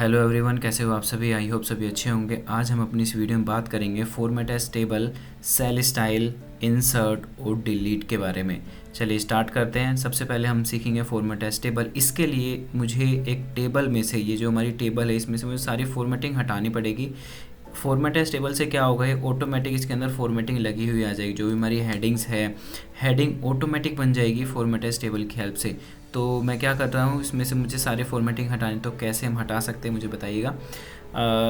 Hello everyone, कैसे हो आप सभी। आई होप सभी अच्छे होंगे। आज हम अपनी इस वीडियो में बात करेंगे format as table, cell style, insert और डिलीट के बारे में। चलिए स्टार्ट करते हैं। सबसे पहले हम सीखेंगे फॉर्मेट एज टेबल। इसके लिए मुझे एक टेबल में से, ये जो हमारी टेबल है इसमें से मुझे सारी फॉर्मेटिंग हटानी पड़ेगी। फॉर्मेट एज टेबल से क्या होगा, ये ऑटोमेटिक इसके अंदर फॉर्मेटिंग लगी हुई आ जाएगी। जो भी हमारी हेडिंग्स है, हेडिंग ऑटोमेटिक बन जाएगी फॉर्मेट एज टेबल की हेल्प से। तो मैं क्या कर रहा हूँ, इसमें से मुझे सारे फॉर्मेटिंग हटानी, तो कैसे हम हटा सकते हैं मुझे बताइएगा।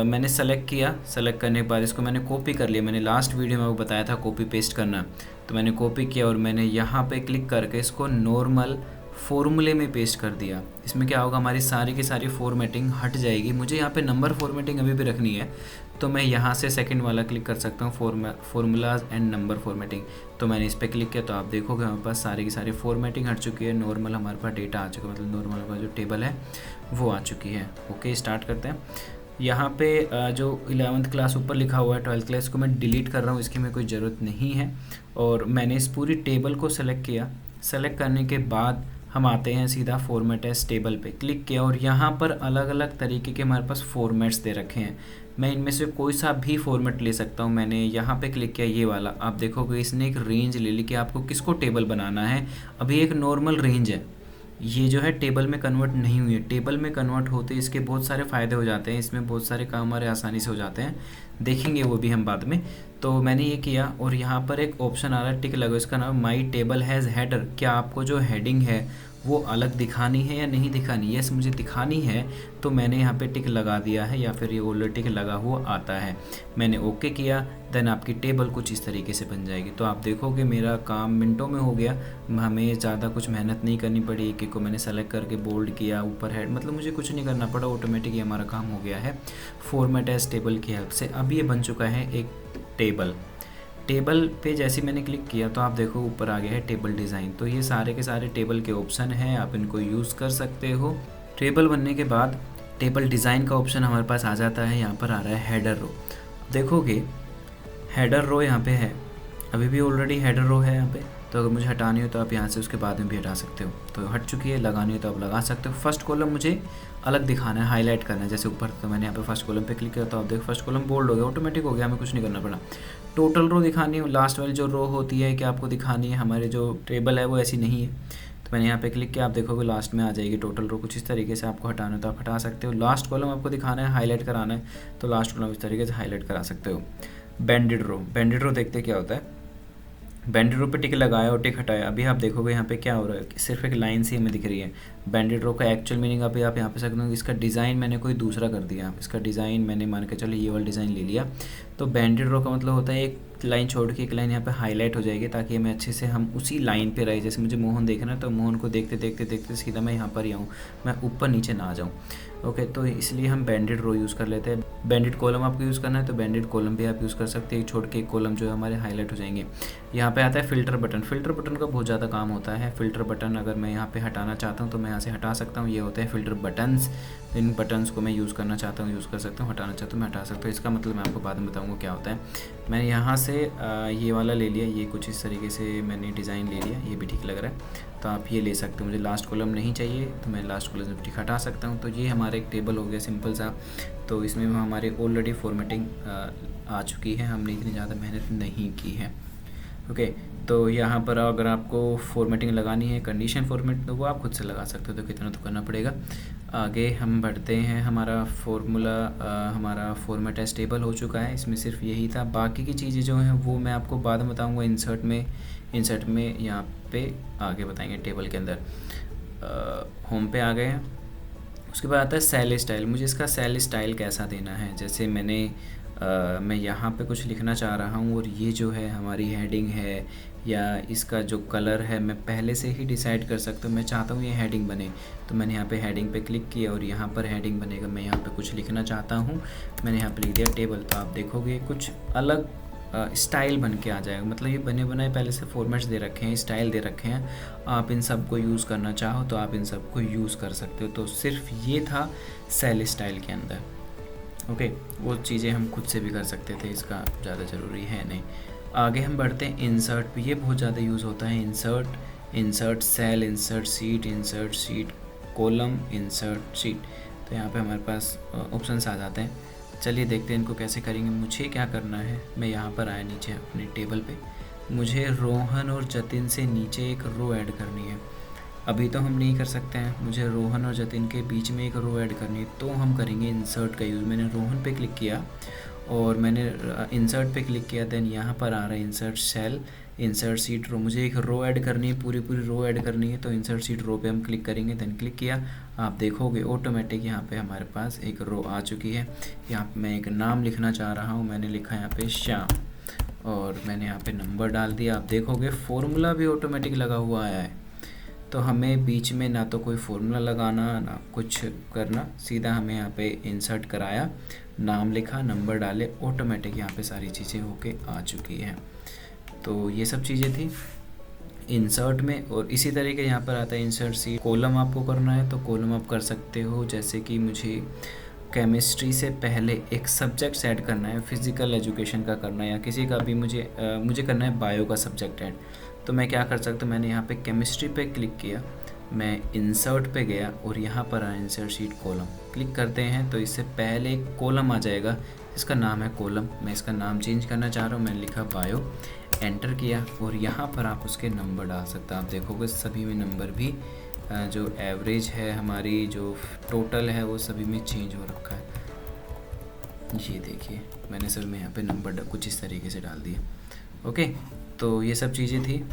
मैंने सेलेक्ट किया, सेलेक्ट करने के बाद इसको मैंने कॉपी कर लिया। मैंने लास्ट वीडियो में आपको बताया था कॉपी पेस्ट करना, तो मैंने कॉपी किया और मैंने यहाँ पे क्लिक करके इसको नॉर्मल फॉर्मूले में पेस्ट कर दिया। इसमें क्या होगा, हमारी सारी की सारी फॉर्मेटिंग हट जाएगी। मुझे यहाँ पे नंबर फॉर्मेटिंग अभी भी रखनी है, तो मैं यहाँ से सेकंड वाला क्लिक कर सकता हूँ, फॉर्मूलाज एंड नंबर फॉर्मेटिंग। तो मैंने इस पर क्लिक किया तो आप देखोगे हमारे पास सारी की सारी फॉर्मेटिंग हट चुकी है। नॉर्मल हमारे पास डेटा आ चुका है, मतलब नॉर्मल हमारा जो टेबल है वो आ चुकी है। ओके, स्टार्ट करते हैं। यहाँ पे जो 11th क्लास ऊपर लिखा हुआ है, 12th क्लास को मैं डिलीट कर रहा हूँ, इसकी मैं कोई ज़रूरत नहीं है। और मैंने इस पूरी टेबल को सेलेक्ट किया। सेलेक्ट करने के बाद हम आते हैं सीधा फॉर्मेट एज टेबल पे क्लिक किया और यहाँ पर अलग अलग तरीके के हमारे पास फॉर्मेट्स दे रखे हैं। मैं इनमें से कोई सा भी फॉर्मेट ले सकता हूँ। मैंने यहाँ पे क्लिक किया, ये वाला। आप देखोगे इसने एक रेंज ले ली कि आपको किसको टेबल बनाना है। अभी एक नॉर्मल रेंज है, ये जो है टेबल में कन्वर्ट नहीं हुई है। टेबल में कन्वर्ट होते इसके बहुत सारे फ़ायदे हो जाते हैं, इसमें बहुत सारे काम हमारे आसानी से हो जाते हैं, देखेंगे वो भी हम बाद में। तो मैंने ये किया और यहाँ पर एक ऑप्शन आ रहा है टिक लगो, इसका नाम माई टेबल हैज़ हेडर। क्या आपको जो हेडिंग है वो अलग दिखानी है या नहीं दिखानी? यस, मुझे दिखानी है, तो मैंने यहाँ पे टिक लगा दिया है, या फिर ये ऑलरेडी टिक लगा हुआ आता है। मैंने ओके किया, देन आपकी टेबल कुछ इस तरीके से बन जाएगी। तो आप देखोगे मेरा काम मिनटों में हो गया, हमें ज़्यादा कुछ मेहनत नहीं करनी पड़ी। एक को मैंने सेलेक्ट करके बोल्ड किया, ऊपर हेड, मतलब मुझे कुछ नहीं करना पड़ा, ऑटोमेटिक ये हमारा काम हो गया है फॉर्मेट एज टेबल की हेल्प से। अब ये बन चुका है एक टेबल। टेबल पे जैसे मैंने क्लिक किया तो आप देखो ऊपर आ गया है टेबल डिज़ाइन। तो ये सारे के सारे टेबल के ऑप्शन हैं, आप इनको यूज़ कर सकते हो। टेबल बनने के बाद टेबल डिज़ाइन का ऑप्शन हमारे पास आ जाता है। यहाँ पर आ रहा है हेडर रो। देखोगे हेडर रो यहाँ पे है, अभी भी ऑलरेडी हेडर रो है यहाँ पे। तो अगर मुझे हटानी हो तो आप यहाँ से उसके बाद में भी हटा सकते हो। तो हट चुकी है, लगानी हो तो आप लगा सकते हो। फर्स्ट कॉलम मुझे अलग दिखाना है, हाईलाइट करना है, जैसे ऊपर। तो मैंने यहाँ पे फर्स्ट कॉलम पे क्लिक किया तो आप देखो फर्स्ट कॉलम बोल्ड हो गया, ऑटोमेटिक हो गया, हमें कुछ नहीं करना पड़ा। टोटल रो दिखानी है, लास्ट वाली जो रो होती है कि आपको दिखानी है, हमारे जो टेबल है वो ऐसी नहीं है। तो मैंने यहाँ पे क्लिक किया, आप देखोगे लास्ट में आ जाएगी टोटल रो। कुछ इस तरीके से आपको हटाना है तो आप हटा सकते हो। लास्ट कॉलम आपको दिखाना है, हाईलाइट कराना है, तो लास्ट कॉलम इस तरीके से हाईलाइट करा सकते हो। बैंडेड रो, बैंडेड रो देखते क्या होता है। बैंडेड रो पे टिक लगाया और टिक हटाया। अभी आप देखोगे यहाँ पे क्या हो रहा है, सिर्फ एक लाइन सी हमें दिख रही है। बैंडेड रो का एक्चुअल मीनिंग अभी आप यहाँ पे सकते हो, इसका डिज़ाइन मैंने कोई दूसरा कर दिया। इसका डिज़ाइन मैंने मान के चलो ये वाला डिज़ाइन ले लिया। तो बैंडेड रो का मतलब होता है एक लाइन छोड़ के एक लाइन यहाँ पे हाईलाइट हो जाएगी, ताकि हमें अच्छे से हम उसी लाइन पे रहे। जैसे मुझे मोहन देखना है तो मोहन को देखते देखते देखते सीधा मैं यहाँ पर ही आऊँ, मैं ऊपर नीचे ना आ जाऊँ। ओके, तो इसलिए हम बैंडेड रो यूज़ कर लेते हैं। बैंडेड कॉलम आपको यूज़ करना है तो बैंडेड कॉलम भी आप यूज़ कर सकते हैं, छोड़ के एक कॉलम जो है हमारे हाईलाइट हो जाएंगे। यहाँ पे आता है फ़िल्टर बटन। फ़िल्टर बटन का बहुत ज़्यादा काम होता है। फ़िल्टर बटन अगर मैं यहाँ पे हटाना चाहता हूँ तो मैं यहाँ से हटा सकता हूँ। ये होते हैं फ़िल्टर बटन्स। इन बटन्स को मैं यूज़ करना चाहता हूँ, यूज़ कर सकता हूँ, हटाना चाहता हूँ मैं हटा सकता हूँ। इसका मतलब मैं आपको बाद में बताऊँगा क्या होता है। मैंने यहाँ से ये वाला ले लिया, ये कुछ इस तरीके से मैंने डिज़ाइन ले लिया, ये भी ठीक लग रहा है, तो आप ये ले सकते हो। मुझे लास्ट कॉलम नहीं चाहिए तो मैं लास्ट कॉलम से ठीक हटा सकता हूँ। तो ये हमारा एक टेबल हो गया सिंपल सा। तो इसमें हमारे ऑलरेडी फॉर्मेटिंग आ चुकी है, हमने इतनी ज़्यादा मेहनत नहीं की है। ओके, तो यहाँ पर अगर आपको फॉर्मेटिंग लगानी है, कंडीशन फॉर्मेट, तो वो आप खुद से लगा सकते हो, तो कितना तो करना पड़ेगा। आगे हम बढ़ते हैं। हमारा फार्मूला, हमारा फॉर्मेट एज टेबल हो चुका है, इसमें सिर्फ यही था। बाकी की चीज़ें जो हैं वो मैं आपको बाद में बताऊँगा इंसर्ट में यहाँ पे आगे बताएंगे। टेबल के अंदर होम पे आ गए हैं। उसके बाद आता है सेल स्टाइल। मुझे इसका सेल स्टाइल कैसा देना है, जैसे मैं यहाँ पे कुछ लिखना चाह रहा हूँ और ये जो है हमारी हेडिंग है, या इसका जो कलर है मैं पहले से ही डिसाइड कर सकता हूँ। मैं चाहता हूँ ये हेडिंग बने, तो मैंने यहाँ पे हेडिंग पे क्लिक किया और यहाँ पर हेडिंग बनेगा। मैं यहाँ पे कुछ लिखना चाहता हूँ, मैंने यहाँ पे लिख दिया टेबल। तो आप देखोगे कुछ अलग स्टाइल बन के आ जाएगा। मतलब ये बने बनाए पहले से फॉर्मेट्स दे रखे हैं, स्टाइल दे रखे हैं, आप इन सब को यूज़ करना चाहो तो आप इन सब को यूज़ कर सकते हो। तो सिर्फ ये था सेल स्टाइल के अंदर। ओके, वो चीज़ें हम खुद से भी कर सकते थे, इसका ज़्यादा ज़रूरी है नहीं। आगे हम बढ़ते हैं इंसर्ट पे। ये बहुत ज़्यादा यूज़ होता है, insert cell, insert sheet column, insert sheet. तो यहाँ पे हमारे पास ऑप्शंस आ जाते हैं। चलिए देखते हैं इनको कैसे करेंगे। मुझे क्या करना है, मैं यहाँ पर आया नीचे अपने टेबल पे, मुझे रोहन और जतिन से नीचे एक रो ऐड करनी है। अभी तो हम नहीं कर सकते हैं, मुझे रोहन और जतिन के बीच में एक रो ऐड करनी है, तो हम करेंगे इंसर्ट का यूज़। मैंने रोहन पे क्लिक किया और मैंने इंसर्ट पे क्लिक किया, देन यहाँ पर आ रहा है इंसर्ट सेल, इंसर्ट सीट रो। मुझे एक रो ऐड करनी है, पूरी रो ऐड करनी है, तो इंसर्ट सीट रो पे हम क्लिक करेंगे। देन क्लिक किया, आप देखोगे ऑटोमेटिक यहाँ पे हमारे पास एक रो आ चुकी है। यहाँ पे मैं एक नाम लिखना चाह रहा हूँ, मैंने लिखा यहाँ पे श्याम और मैंने यहाँ पे नंबर डाल दिया। आप देखोगे फॉर्मूला भी ऑटोमेटिक लगा हुआ आया है। तो हमें बीच में ना तो कोई फॉर्मूला लगाना ना कुछ करना, सीधा हमें यहाँ पे इंसर्ट कराया, नाम लिखा, नंबर डाले, ऑटोमेटिक यहाँ पे सारी चीज़ें होके आ चुकी हैं। तो ये सब चीज़ें थी इंसर्ट में। और इसी तरीके यहाँ पर आता है इंसर्ट सी। कॉलम आपको करना है तो कॉलम आप कर सकते हो, जैसे कि मुझे केमिस्ट्री से पहले एक सब्जेक्ट ऐड करना है, फिज़िकल एजुकेशन का करना है या किसी का भी, मुझे करना है बायो का सब्जेक्ट ऐड। तो मैं क्या कर सकता हूँ, मैंने यहाँ पे केमिस्ट्री पे क्लिक किया, मैं इंसर्ट पे गया और यहाँ पर आया इंसर्ट शीट कॉलम, क्लिक करते हैं तो इससे पहले एक कॉलम आ जाएगा इसका नाम है कॉलम। मैं इसका नाम चेंज करना चाह रहा हूँ, मैंने लिखा बायो, एंटर किया और यहाँ पर आप उसके नंबर डाल सकते हैं। आप देखोगे सभी में नंबर भी जो एवरेज है हमारी, जो टोटल है, वो सभी में चेंज हो रखा है। ये देखिए मैंने सभी में यहाँ पे नंबर कुछ इस तरीके से डाल दिया। ओके, तो ये सब चीज़ें थी,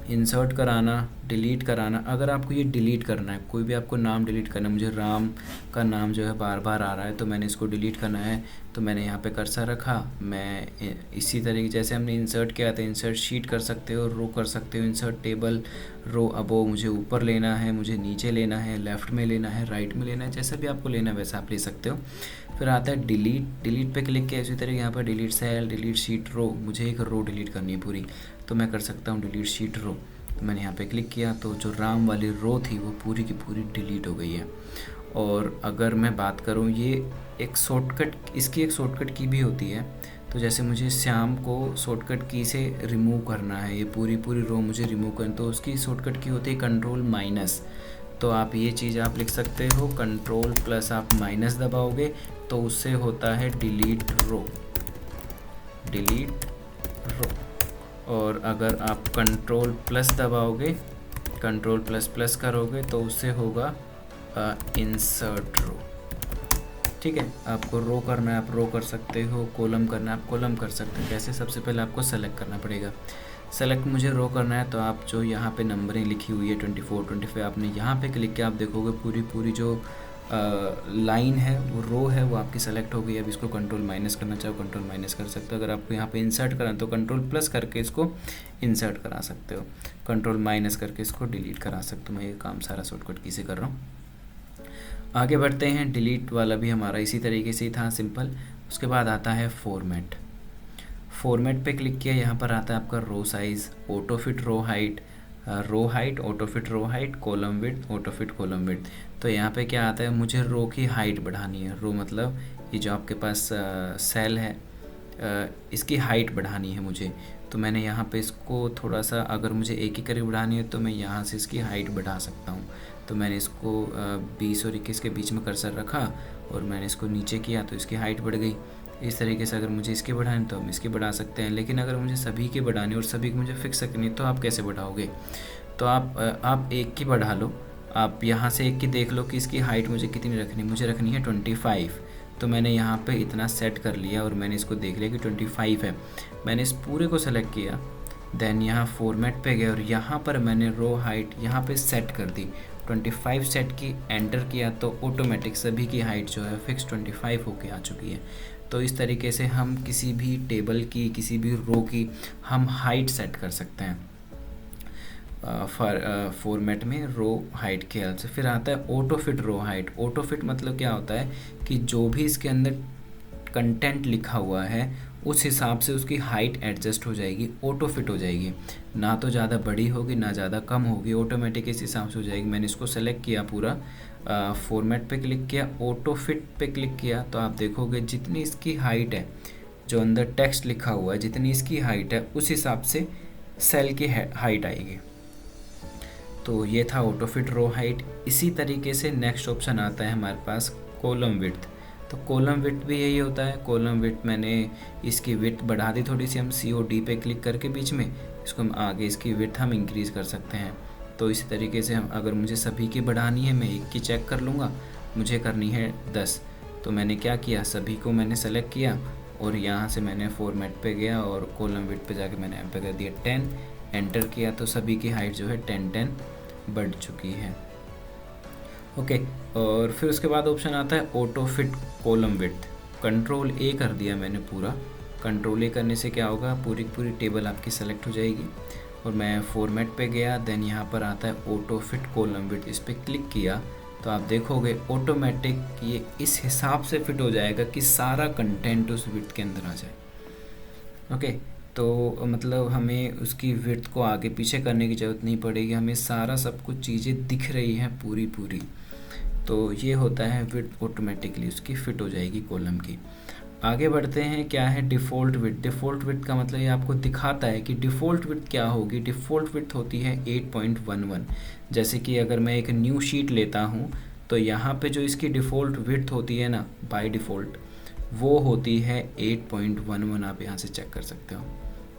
इंसर्ट कराना, डिलीट कराना। अगर आपको ये डिलीट करना है, कोई भी आपको नाम डिलीट करना है, मुझे राम का नाम जो है बार बार आ रहा है तो मैंने इसको डिलीट करना है, तो मैंने यहाँ पे कर्सर रखा। मैं इसी तरीके जैसे हमने इंसर्ट किया था, इंसर्ट शीट कर सकते हो, रो कर सकते हो, इंसर्ट टेबल रो अबो, मुझे ऊपर लेना है, मुझे नीचे लेना है, लेफ़्ट में लेना है, राइट में लेना है, जैसा भी आपको लेना है वैसा आप ले सकते हो। फिर आता है डिलीट पे क्लिक किया, इसी तरह यहाँ पर डिलीट सेल, डिलीट शीट रो, मुझे एक रो डिलीट करनी है पूरी, तो मैं कर सकता हूँ डिलीट शीट रो। तो मैंने यहाँ पे क्लिक किया तो जो राम वाली रो थी वो पूरी की पूरी डिलीट हो गई है। और अगर मैं बात करूँ, ये एक शॉर्टकट, इसकी एक शॉर्टकट की भी होती है। तो जैसे मुझे श्याम को शॉर्टकट की से रिमूव करना है, ये पूरी रो मुझे रिमूव करनी, तो उसकी शॉर्टकट की होती है कंट्रोल माइनस। तो आप ये चीज़ आप लिख सकते हो, कंट्रोल प्लस आप माइनस दबाओगे तो उससे होता है डिलीट रो। और अगर आप कंट्रोल प्लस दबाओगे, कंट्रोल प्लस प्लस करोगे तो उससे होगा इंसर्ट रो। ठीक है, आपको रो करना है आप रो कर सकते हो, कॉलम करना है आप कॉलम कर सकते हो। कैसे, सबसे पहले आपको सेलेक्ट करना पड़ेगा। सेलेक्ट मुझे रो करना है तो आप जो यहाँ पे नंबरें लिखी हुई है 24, 25, आपने यहाँ पे क्लिक किया, आप देखोगे पूरी जो लाइन है वो रो है वो आपकी सेलेक्ट हो गई। अब इसको कंट्रोल माइनस करना चाहो कंट्रोल माइनस कर सकते हो। अगर आपको यहाँ पे इंसर्ट करना तो कंट्रोल प्लस करके इसको इंसर्ट करा सकते हो, कंट्रोल माइनस करके इसको डिलीट करा सकते हो। मैं ये काम सारा शॉर्टकट की से कर रहा हूँ। आगे बढ़ते हैं, डिलीट वाला भी हमारा इसी तरीके से ही था, सिंपल। उसके बाद आता है फॉर्मेट। फॉर्मेट पे क्लिक किया, यहाँ पर आता है आपका row size, auto fit row height, auto fit row height, column width, auto fit column width. तो यहाँ पे क्या आता है, मुझे रो की हाइट बढ़ानी है। रो मतलब ये जो आपके पास सेल है, इसकी हाइट बढ़ानी है मुझे। तो मैंने यहाँ पे इसको थोड़ा सा, अगर मुझे एक ही करीब बढ़ानी है तो मैं यहाँ से इसकी हाइट बढ़ा सकता हूँ। तो मैंने इसको 20 और 21 के बीच में कर्सर रखा और मैंने इसको नीचे किया तो इसकी हाइट बढ़ गई। इस तरीके से अगर मुझे इसके बढ़ाने तो हम इसके बढ़ा सकते हैं, लेकिन अगर मुझे सभी के बढ़ाने और सभी को मुझे फिक्स करनी तो आप कैसे बढ़ाओगे? तो आप एक की बढ़ा लो, आप यहाँ से एक की देख लो कि इसकी हाइट मुझे कितनी रखनी, मुझे रखनी है 25। तो मैंने यहाँ पे इतना सेट कर लिया और मैंने इसको देख लिया कि 25 है। मैंने इस पूरे को सेलेक्ट किया, देन यहाँ फॉर्मेट पे गए और यहाँ पर मैंने रो हाइट यहाँ पे सेट कर दी, 25 सेट की, एंटर किया तो ऑटोमेटिक सभी की हाइट जो है फिक्स 25 होके आ चुकी है। तो इस तरीके से हम किसी भी टेबल की, किसी भी रो की हम हाइट सेट कर सकते हैं फॉर्मेट में रो हाइट के हेल्प से। फिर आता है auto fit row height. Auto fit मतलब क्या होता है कि जो भी इसके अंदर कंटेंट लिखा हुआ है उस हिसाब से उसकी हाइट एडजस्ट हो जाएगी, ऑटो फिट हो जाएगी, ना तो ज़्यादा बड़ी होगी ना ज़्यादा कम होगी, ऑटोमेटिक इस हिसाब से हो जाएगी। मैंने इसको सेलेक्ट किया पूरा, फॉर्मेट पे क्लिक किया, ऑटो फिट पे क्लिक किया तो आप देखोगे जितनी इसकी हाइट है, जो अंदर टेक्स्ट लिखा हुआ है जितनी इसकी हाइट है उस हिसाब से सेल की हाइट आएगी। तो ये था ऑटो फिट रो हाइट। इसी तरीके से नेक्स्ट ऑप्शन आता है हमारे पास कॉलम विड्थ। तो कॉलम विड्थ भी यही होता है। कॉलम विड्थ मैंने इसकी विड्थ बढ़ा दी थोड़ी सी, हम COD पे क्लिक करके बीच में इसको हम आगे इसकी विड्थ हम इंक्रीज़ कर सकते हैं। तो इसी तरीके से हम अगर मुझे सभी की बढ़ानी है, मैं एक की चेक कर लूँगा, मुझे करनी है 10। तो मैंने क्या किया, सभी को मैंने सेलेक्ट किया और यहाँ से मैंने फॉर्मेट पे गया और कॉलम विड्थ पे जाके मैंने यहाँ पे कर दिया 10, एंटर किया तो सभी की हाइट जो है 10-10 बढ़ चुकी है। ओके, और फिर उसके बाद ऑप्शन आता है auto fit column width. Control A कर दिया मैंने पूरा। कंट्रोल A करने से क्या होगा, पूरी पूरी टेबल आपकी सेलेक्ट हो जाएगी। और मैं फॉर्मेट पे गया, देन यहाँ पर आता है ऑटो फिट कॉलम विड्थ, इस पर क्लिक किया तो आप देखोगे ऑटोमेटिक ये इस हिसाब से फिट हो जाएगा कि सारा कंटेंट उस विड्थ के अंदर आ जाए। ओके, तो मतलब हमें उसकी विड्थ को आगे पीछे करने की ज़रूरत नहीं पड़ेगी, हमें सारा सब कुछ चीज़ें दिख रही हैं पूरी पूरी। तो ये होता है विड्थ ऑटोमेटिकली उसकी फ़िट हो जाएगी कॉलम की। आगे बढ़ते हैं, क्या है डिफ़ॉल्ट विड्थ। डिफ़ॉल्ट विड्थ का मतलब ये आपको दिखाता है कि डिफ़ॉल्ट विड्थ क्या होगी। डिफ़ॉल्ट विड्थ होती है 8.11। जैसे कि अगर मैं एक न्यू शीट लेता हूँ तो यहाँ पे जो इसकी डिफ़ॉल्ट विड्थ होती है ना बाय डिफ़ॉल्ट, वो होती है 8.11। आप यहाँ से चेक कर सकते हो,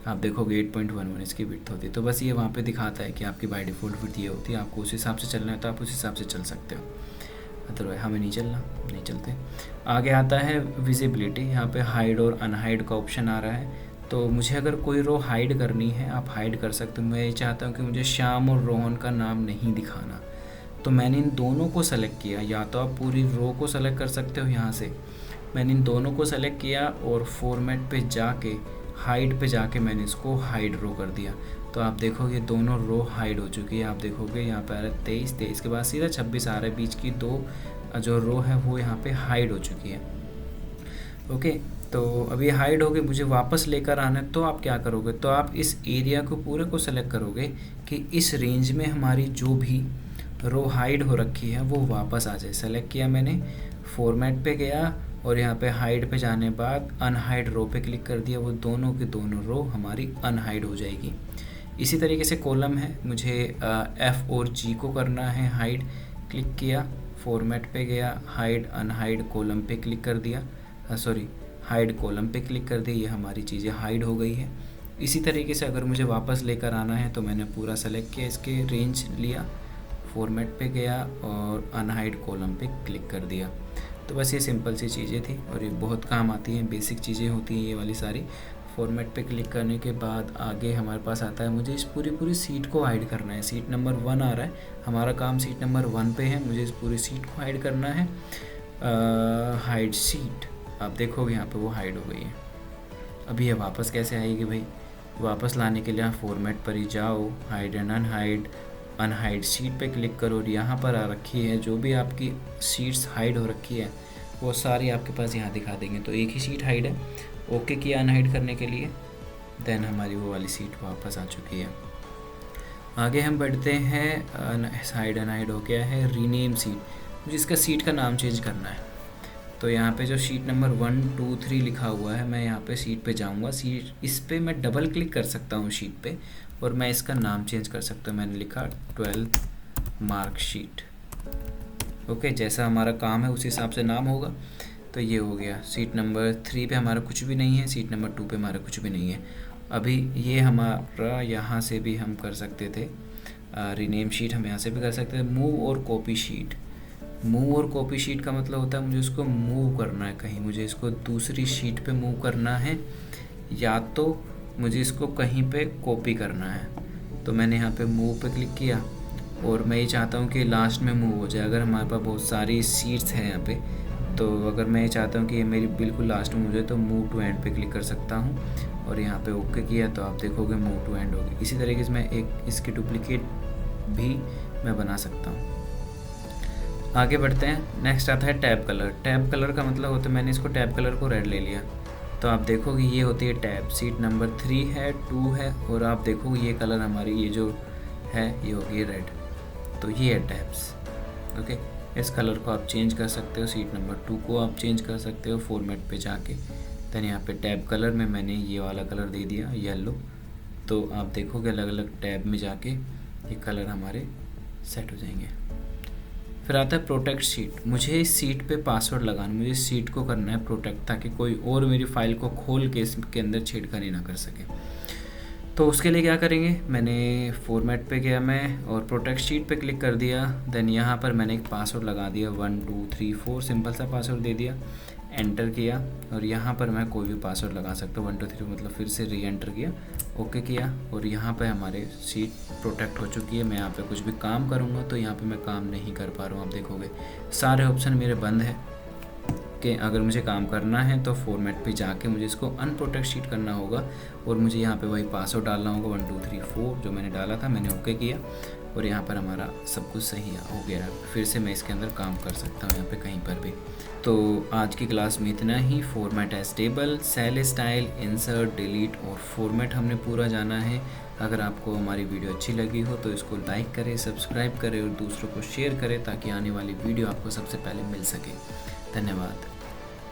आप देखोगे 8.11 इसकी विड्थ होती है। तो बस ये वहाँ पे दिखाता है कि आपकी बाय डिफ़ॉल्ट विड्थ ये होती है। आपको उस हिसाब से चलना है तो आप उस हिसाब से चल सकते हो, अदरवाइज हमें नहीं चलना, नहीं चलते। आगे आता है विजिबिलिटी। यहाँ पे हाइड और अनहाइड का ऑप्शन आ रहा है। तो मुझे अगर कोई रो हाइड करनी है, आप हाइड कर सकते हो। मैं ये चाहता हूँ कि मुझे श्याम और रोहन का नाम नहीं दिखाना, तो मैंने इन दोनों को सेलेक्ट किया। या तो आप पूरी रो को सेलेक्ट कर सकते हो यहाँ से, मैंने इन दोनों को सेलेक्ट किया और फॉर्मेट पे जाके हाइड पे जाके मैंने इसको हाइड रो कर दिया। तो आप देखोगे दोनों रो हाइड हो चुकी है। आप देखोगे यहाँ पे आ रहा है 23, 23 के बाद सीधा 26 आ रहा है, बीच की दो जो रो है वो यहाँ पे हाइड हो चुकी है। ओके, तो अभी हाइड हो गई, मुझे वापस लेकर आना है। तो आप क्या करोगे, तो आप इस एरिया को पूरे को सेलेक्ट करोगे कि इस रेंज में हमारी जो भी रो हाइड हो रखी है वो वापस आ जाए। सेलेक्ट किया मैंने, फॉर्मेट पे गया और यहाँ पे हाइड पे जाने बाद अनहाइड रो पे क्लिक कर दिया, वो दोनों की दोनों रो हमारी अनहाइड हो जाएगी। इसी तरीके से कॉलम है, मुझे F और G को करना है हाइड। क्लिक किया, फॉर्मेट पे गया, हाइड अनहाइड कॉलम पे क्लिक कर दिया, हाइड कॉलम पे क्लिक कर दिया, ये हमारी चीज़ें हाइड हो गई है। इसी तरीके से अगर मुझे वापस लेकर आना है तो मैंने पूरा सेलेक्ट किया, इसके रेंज लिया, फॉर्मेट पे गया और अनहाइड कॉलम पे क्लिक कर दिया। तो बस ये सिंपल सी चीज़ें थी और ये बहुत काम आती हैं, बेसिक चीज़ें होती हैं ये वाली सारी। फॉर्मेट पे क्लिक करने के बाद आगे हमारे पास आता है, मुझे इस पूरी सीट को हाइड करना है। सीट नंबर 1 आ रहा है, हमारा काम सीट नंबर 1 पे है, मुझे इस पूरी सीट को हाइड करना है। हाइड सीट, आप देखोगे यहाँ पे वो हाइड हो गई है। अभी ये वापस कैसे आएगी भाई, वापस लाने के लिए फॉर्मेट पर ही जाओ, hide and unhide, unhide seat पे क्लिक करो और यहाँ पर आ रखी है जो भी आपकी सीट्स हाइड हो रखी है वो सारी आपके पास यहाँ दिखा देंगे। तो एक ही सीट हाइड है, ओके किया अनहाइड करने के लिए, देन हमारी वो वाली सीट वापस आ चुकी है। आगे हम बढ़ते हैं, हाइड अनहाइड हो गया है। रीनेम सीट, मुझे इसका सीट का नाम चेंज करना है। तो यहाँ पे जो सीट नंबर 1, 2, 3 लिखा हुआ है, मैं यहाँ पे सीट पे जाऊँगा, सीट इस पे मैं डबल क्लिक कर सकता हूँ सीट पे और मैं इसका नाम चेंज कर सकता हूँ। मैंने लिखा 12th मार्कशीट। ओके, जैसा हमारा काम है उस हिसाब से नाम होगा। तो ये हो गया। सीट नंबर 3 पे हमारा कुछ भी नहीं है, सीट नंबर 2 पे हमारा कुछ भी नहीं है। अभी ये हमारा यहाँ से भी हम कर सकते थे, रीनेम शीट हम यहाँ से भी कर सकते थे। मूव और कॉपी शीट, मूव और कॉपी शीट का मतलब होता है मुझे उसको मूव करना है कहीं, मुझे इसको दूसरी शीट पे मूव करना है या तो मुझे इसको कहीं पे कॉपी करना है। तो मैंने यहाँ पे मूव पे क्लिक किया और मैं ये चाहता हूँ कि लास्ट में मूव हो जाए। अगर हमारे पास बहुत सारी सीट्स हैं यहाँ पे, तो अगर मैं ये चाहता हूँ कि ये मेरी बिल्कुल लास्ट में हो जाए तो मूव टू एंड पे क्लिक कर सकता हूँ और यहाँ पे ओके किया तो आप देखोगे मूव टू एंड होगी। इसी तरीके से मैं एक इसकी डुप्लीकेट भी मैं बना सकता हूँ। आगे बढ़ते हैं, नेक्स्ट आता है टैब कलर। टैब कलर का मतलब होता है, मैंने इसको टैब कलर को रेड ले लिया तो आप देखोगे ये होती है टैब। सीट नंबर 3 है, 2 है और आप देखोगे ये कलर हमारी ये जो है ये होगी रेड। तो ये है टैब्स। ओके, इस कलर को आप चेंज कर सकते हो, सीट नंबर 2 को आप चेंज कर सकते हो फॉर्मेट पे जाके। देन यहाँ पे टैब कलर में मैंने ये वाला कलर दे दिया येलो। तो आप देखोगे अलग अलग टैब में जाके ये कलर हमारे सेट हो जाएंगे। फिर आता है प्रोटेक्ट शीट। मुझे इस शीट पे पासवर्ड लगाना, मुझे इस शीट को करना है प्रोटेक्ट, ताकि कोई और मेरी फाइल को खोल के इसके अंदर छेड़खानी ना कर सके। तो उसके लिए क्या करेंगे, मैंने फॉर्मेट पे गया मैं और प्रोटेक्ट शीट पे क्लिक कर दिया। देन यहाँ पर मैंने एक पासवर्ड लगा दिया 1 2 3 4, सिंपल सा पासवर्ड दे दिया, एंटर किया। और यहाँ पर मैं कोई भी पासवर्ड लगा सकता हूँ, 1 2 3, मतलब फिर से री एंटर किया, ओके किया। और यहाँ पे हमारे शीट प्रोटेक्ट हो चुकी है। मैं यहाँ पे कुछ भी काम करूँगा तो यहाँ पे मैं काम नहीं कर पा रहा हूँ। आप देखोगे सारे ऑप्शन मेरे बंद हैं कि अगर मुझे काम करना है तो फॉर्मेट पे जाके मुझे इसको अनप्रोटेक्ट शीट करना होगा और मुझे यहाँ पे वही पासवर्ड डालना होगा 1 2 3 4 जो मैंने डाला था। मैंने ओके किया और यहाँ पर हमारा सब कुछ सही हो गया। फिर से मैं इसके अंदर काम कर सकता हूँ यहाँ पे कहीं पर भी। तो आज की क्लास में इतना ही। Format as table, cell style, insert, delete और फॉर्मेट हमने पूरा जाना है। अगर आपको हमारी वीडियो अच्छी लगी हो तो इसको लाइक करें, सब्सक्राइब करें और दूसरों को शेयर करें ताकि आने वाली वीडियो आपको सबसे पहले मिल सके। धन्यवाद।